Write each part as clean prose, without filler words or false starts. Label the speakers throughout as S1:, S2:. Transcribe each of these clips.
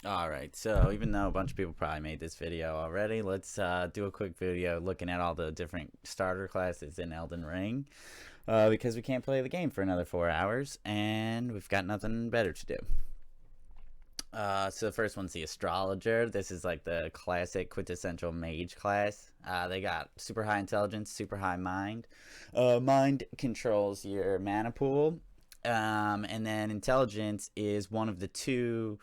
S1: Alright, so even though a bunch of people probably made this video already, let's do a quick video looking at all the different starter classes in Elden Ring. Because we can't play the game for another 4 hours, and we've got nothing better to do. So the first one's the Astrologer. This is like the classic quintessential mage class. They got super high intelligence, super high mind. Mind controls your mana pool. And then intelligence is one of the two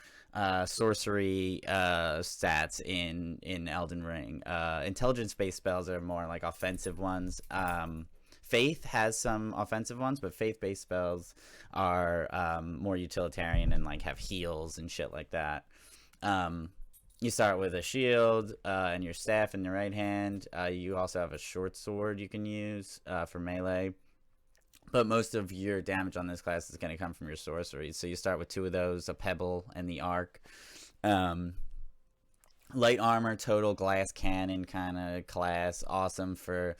S1: sorcery stats in Elden Ring. Intelligence-based spells are more like offensive ones. Faith has some offensive ones, but faith-based spells are more utilitarian and like have heals and shit like that. You start with a shield and your staff in the right hand. You also have a short sword you can use for melee. But most of your damage on this class is going to come from your sorceries. So you start with two of those, a pebble and the arc. Light armor, total glass cannon kind of class. Awesome for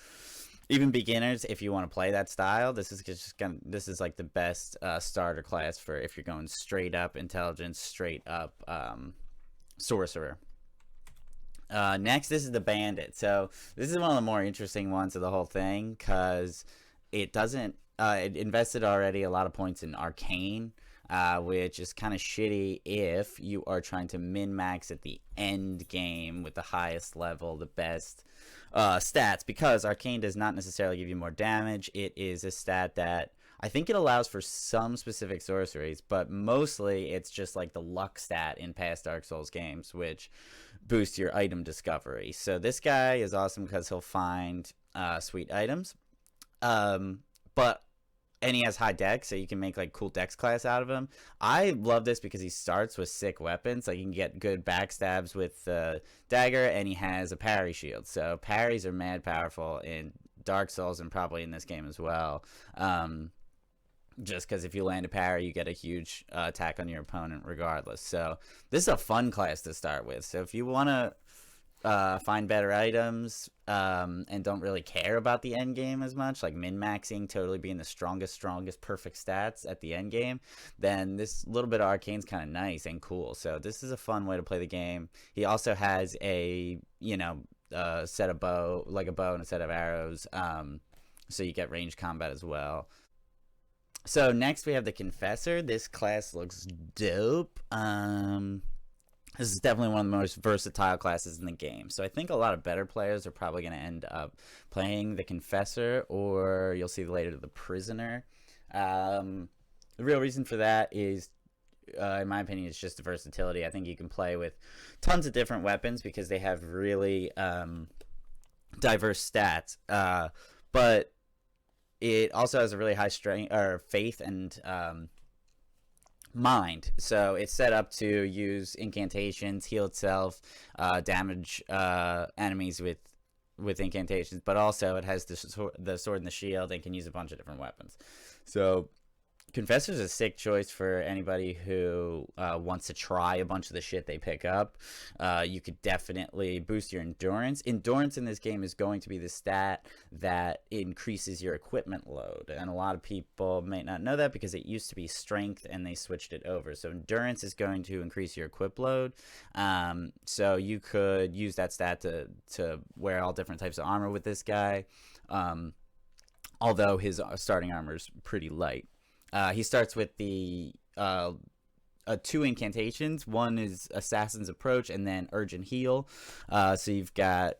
S1: even beginners if you want to play that style. This is like the best starter class for if you're going straight up intelligence, straight up sorcerer. Next, this is the Bandit. So this is one of the more interesting ones of the whole thing because it doesn't. It invested already a lot of points in Arcane, which is kind of shitty if you are trying to min-max at the end game with the highest level, the best stats, because Arcane does not necessarily give you more damage. It is a stat that I think it allows for some specific sorceries, but mostly it's just like the luck stat in past Dark Souls games, which boosts your item discovery. So this guy is awesome because he'll find sweet items. And he has high dex, so you can make like cool dex class out of him. I love this because he starts with sick weapons. Like you can get good backstabs with dagger, and he has a parry shield. So parries are mad powerful in Dark Souls and probably in this game as well. Just because if you land a parry, you get a huge attack on your opponent regardless. So this is a fun class to start with. So if you want to find better items and don't really care about the end game as much, like min-maxing, totally being the strongest perfect stats at the end game, then this little bit of Arcane's kind of nice and cool. So this is a fun way to play the game. He also has a set of bow, like a bow and a set of arrows, so you get ranged combat as well. So next we have the Confessor. This class looks dope. This is definitely one of the most versatile classes in the game. So I think a lot of better players are probably going to end up playing the Confessor, or you'll see later the Prisoner. The real reason for that is, in my opinion, it's just the versatility. I think you can play with tons of different weapons because they have really diverse stats. But it also has a really high strength or faith and mind, so it's set up to use incantations, heal itself, damage enemies with incantations, but also it has the sword and the shield and can use a bunch of different weapons. So Confessor is a sick choice for anybody who wants to try a bunch of the shit they pick up. You could definitely boost your endurance. Endurance in this game is going to be the stat that increases your equipment load. And a lot of people may not know that because it used to be strength and they switched it over. So endurance is going to increase your equip load. So you could use that stat to wear all different types of armor with this guy. Although his starting armor is pretty light. He starts with the two incantations. One is Assassin's Approach and then Urgent Heal. So you've got,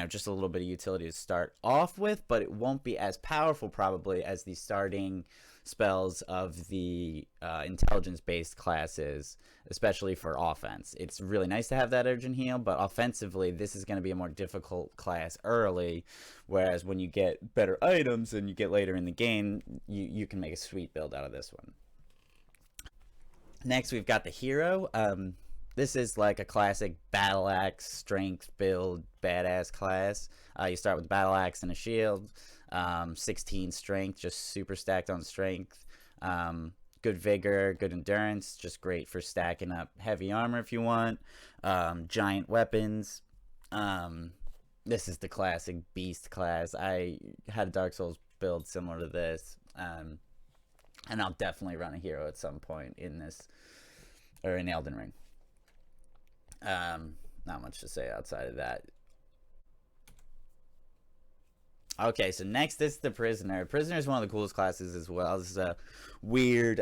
S1: just a little bit of utility to start off with, but it won't be as powerful probably as the starting spells of the intelligence-based classes, especially for offense. It's really nice to have that Urgent Heal, but offensively, this is going to be a more difficult class early, whereas when you get better items and you get later in the game, you can make a sweet build out of this one. Next, we've got the Hero. This is like a classic battle axe strength build badass class. You start with battle axe and a shield. 16 strength, just super stacked on strength. Good vigor, good endurance, just great for stacking up heavy armor if you want. Giant weapons. This is the classic beast class. I had a Dark Souls build similar to this. And I'll definitely run a hero at some point in this, or in Elden Ring. Not much to say outside of that. Okay, so next is the Prisoner. Prisoner is one of the coolest classes as well. This is a weird,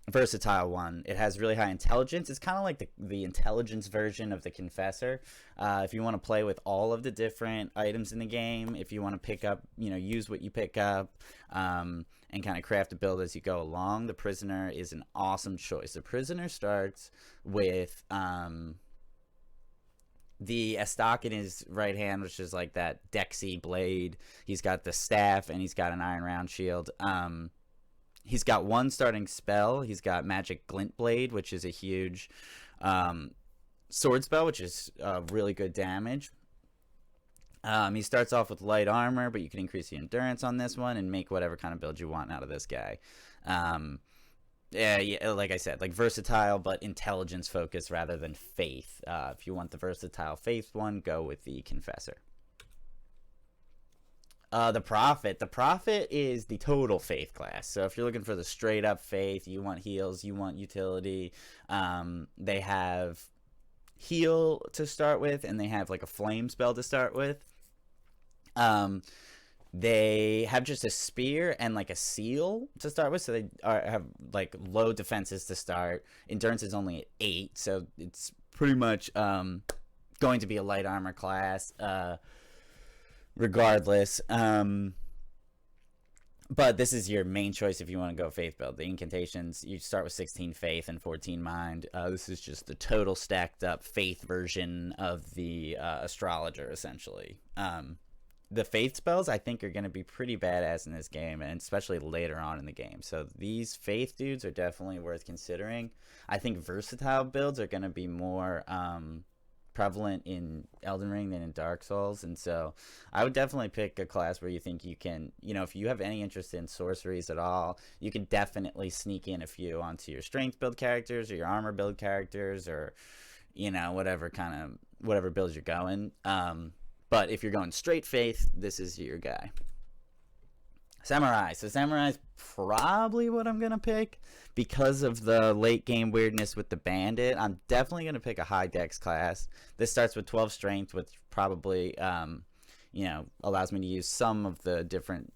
S1: versatile one. It has really high intelligence. It's kind of like the intelligence version of the Confessor. If you want to play with all of the different items in the game, if you want to pick up, use what you pick up, and kind of craft a build as you go along, the Prisoner is an awesome choice. The Prisoner starts with the Estoc in his right hand, which is like that Dexy blade. He's got the staff, and he's got an iron round shield. He's got one starting spell. He's got Magic Glint Blade, which is a huge sword spell, which is really good damage. He starts off with light armor, but you can increase the endurance on this one and make whatever kind of build you want out of this guy. Yeah, like I said, like versatile, but intelligence focused rather than faith. If you want the versatile faith one, go with the Confessor. The Prophet is the total faith class. So if you're looking for the straight up faith, you want heals, you want utility. They have heal to start with, and they have like a flame spell to start with. They have just a spear and like a seal to start with, so they have like low defenses to start. Endurance is only at 8, so it's pretty much going to be a light armor class regardless. But this is your main choice if you want to go faith build. The incantations, you start with 16 faith and 14 mind. This is just the total stacked up faith version of the Astrologer, essentially. The faith spells, I think, are going to be pretty badass in this game, and especially later on in the game. So these faith dudes are definitely worth considering. I think versatile builds are going to be more prevalent in Elden Ring than in Dark Souls, and so I would definitely pick a class where you think you can, if you have any interest in sorceries at all, you can definitely sneak in a few onto your strength build characters or your armor build characters, or whatever builds you're going. But if you're going straight faith, this is your guy. Samurai. So Samurai's probably what I'm going to pick because of the late game weirdness with the Bandit. I'm definitely going to pick a high dex class. This starts with 12 strength, which probably, allows me to use some of the different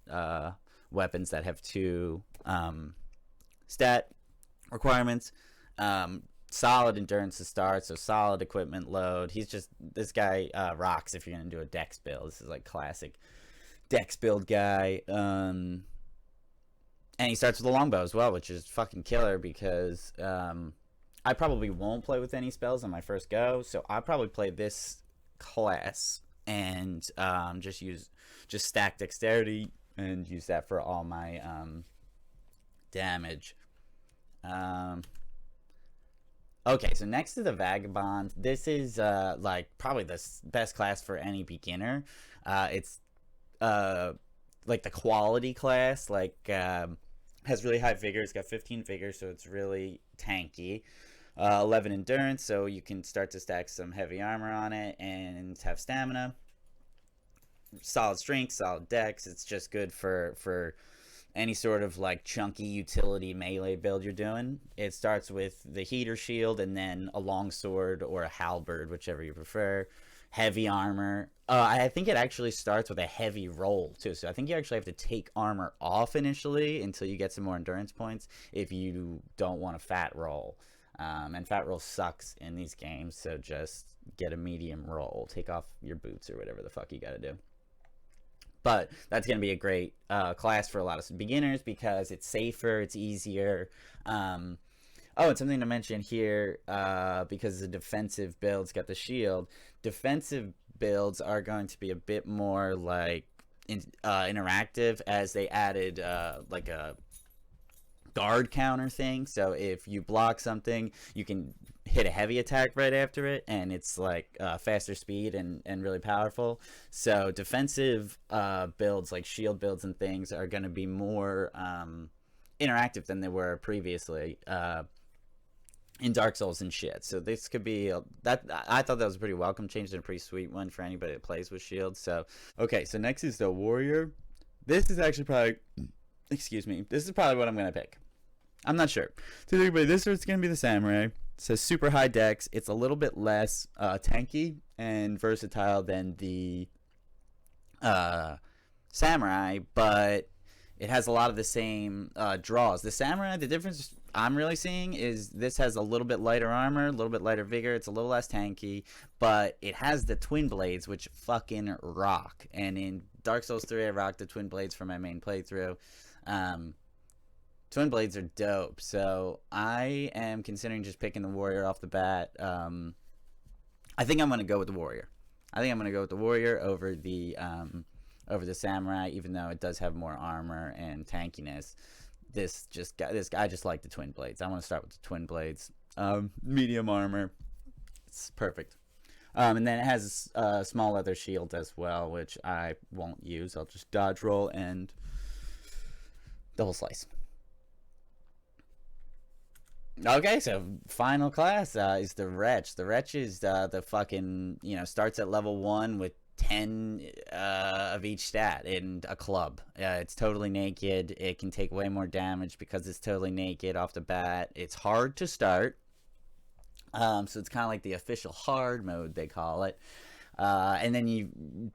S1: weapons that have 2 stat requirements. Solid endurance to start, so solid equipment load. This guy rocks if you're going to do a dex build. This is like classic dex build guy. And he starts with a longbow as well, which is fucking killer because I probably won't play with any spells on my first go, so I'll probably play this class and just stack dexterity and use that for all my damage. Okay, so next to the Vagabond, this is like probably the best class for any beginner. It's like the quality class, has really high vigor. It's got 15 vigor, so it's really tanky. 11 endurance, so you can start to stack some heavy armor on it and have stamina. Solid strength, solid dex. It's just good for any sort of like chunky utility melee build you're doing. It starts with the heater shield and then a longsword or a halberd, whichever you prefer. Heavy armor. I think it actually starts with a heavy roll too, so I think you actually have to take armor off initially until you get some more endurance points if you don't want a fat roll. And fat roll sucks in these games, so just get a medium roll. Take off your boots or whatever the fuck you gotta do. But that's going to be a great class for a lot of beginners because it's safer, it's easier. And something to mention here, because the defensive build's got the shield. Defensive builds are going to be a bit more like interactive, as they added like a guard counter thing. So if you block something, you can hit a heavy attack right after it, and it's like faster speed and really powerful. So defensive builds like shield builds and things are going to be more interactive than they were previously in Dark Souls and shit. So this could be I thought that was a pretty welcome change and a pretty sweet one for anybody that plays with shields. So okay, so next is the Warrior. This is actually probably this is probably what I'm going to pick. I'm not sure. So anyway, this is going to be the Samurai. So super high dex. It's a little bit less tanky and versatile than the samurai, but it has a lot of the same draws. The samurai, the difference I'm really seeing is this has a little bit lighter armor, a little bit lighter vigor. It's a little less tanky, but it has the twin blades, which fucking rock. And in Dark Souls 3, I rocked the twin blades for my main playthrough. Twin blades are dope, so I am considering just picking the warrior off the bat. I think I'm gonna go with the warrior. I think I'm gonna go with the warrior over the samurai, even though it does have more armor and tankiness. This guy just like the twin blades. I want to start with the twin blades. Medium armor, it's perfect. And then it has a small leather shield as well, which I won't use. I'll just dodge roll and double slice. Okay, so final class is the Wretch. The Wretch is the fucking, starts at level 1 with 10 of each stat and a club. It's totally naked. It can take way more damage because it's totally naked off the bat. It's hard to start. So it's kind of like the official hard mode, they call it. And then you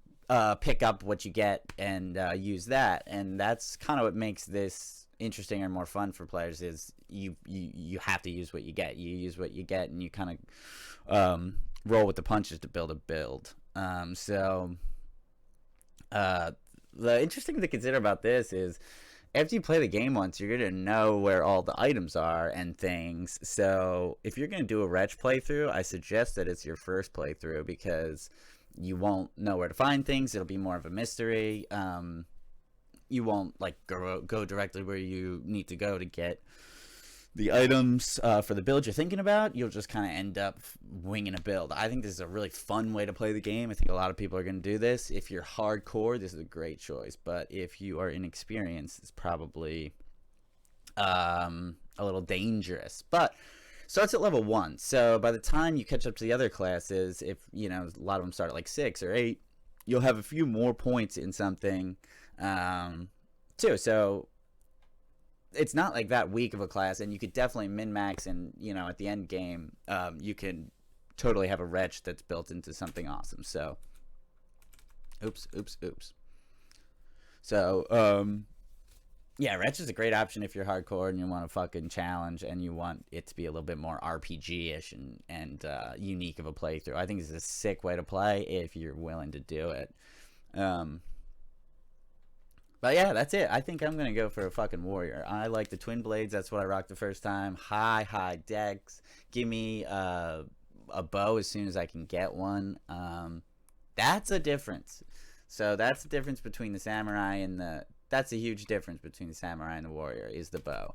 S1: pick up what you get and use that. And that's kind of what makes this interesting and more fun for players is you have to use what you get. You use what you get and you kind of roll with the punches to build a build. The interesting thing to consider about this is after you play the game once, you're going to know where all the items are and things. So if you're going to do a Wretch playthrough, I suggest that it's your first playthrough because you won't know where to find things. It'll be more of a mystery. You won't like go directly where you need to go to get the items for the build you're thinking about. You'll just kind of end up winging a build. I think this is a really fun way to play the game. I think a lot of people are going to do this. If you're hardcore, this is a great choice. But if you are inexperienced, it's probably a little dangerous. But starts at level 1. So by the time you catch up to the other classes, if a lot of them start at like 6 or 8, you'll have a few more points in something too. So it's not like that weak of a class, and you could definitely min-max, and at the end game you can totally have a Wretch that's built into something awesome. So oops. So yeah, Wretch is a great option if you're hardcore and you want to fucking challenge and you want it to be a little bit more RPG-ish and unique of a playthrough. I think this is a sick way to play if you're willing to do it. But yeah, that's it. I think I'm going to go for a fucking warrior. I like the twin blades. That's what I rocked the first time. High dex. Give me a bow as soon as I can get one. That's a difference. So that's the difference between the samurai and the... That's a huge difference between the samurai and the warrior, is the bow.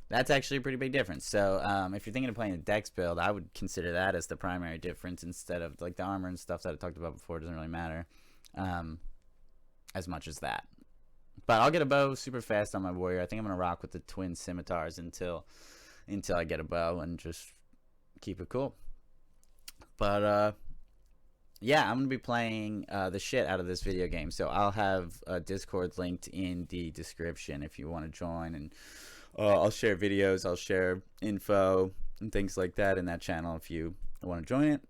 S1: That's actually a pretty big difference. So if you're thinking of playing a dex build, I would consider that as the primary difference instead of like the armor and stuff that I talked about before. It doesn't really matter as much as that. But I'll get a bow super fast on my warrior. I think I'm going to rock with the twin scimitars until I get a bow and just keep it cool. But yeah, I'm going to be playing the shit out of this video game. So I'll have Discord linked in the description if you want to join. And I'll share videos, I'll share info and things like that in that channel if you want to join it.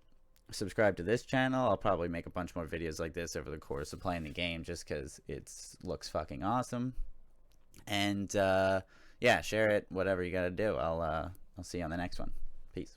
S1: Subscribe to this channel. I'll probably make a bunch more videos like this over the course of playing the game just because it looks fucking awesome. And yeah, share it, whatever you got to do. I'll see you on the next one. Peace.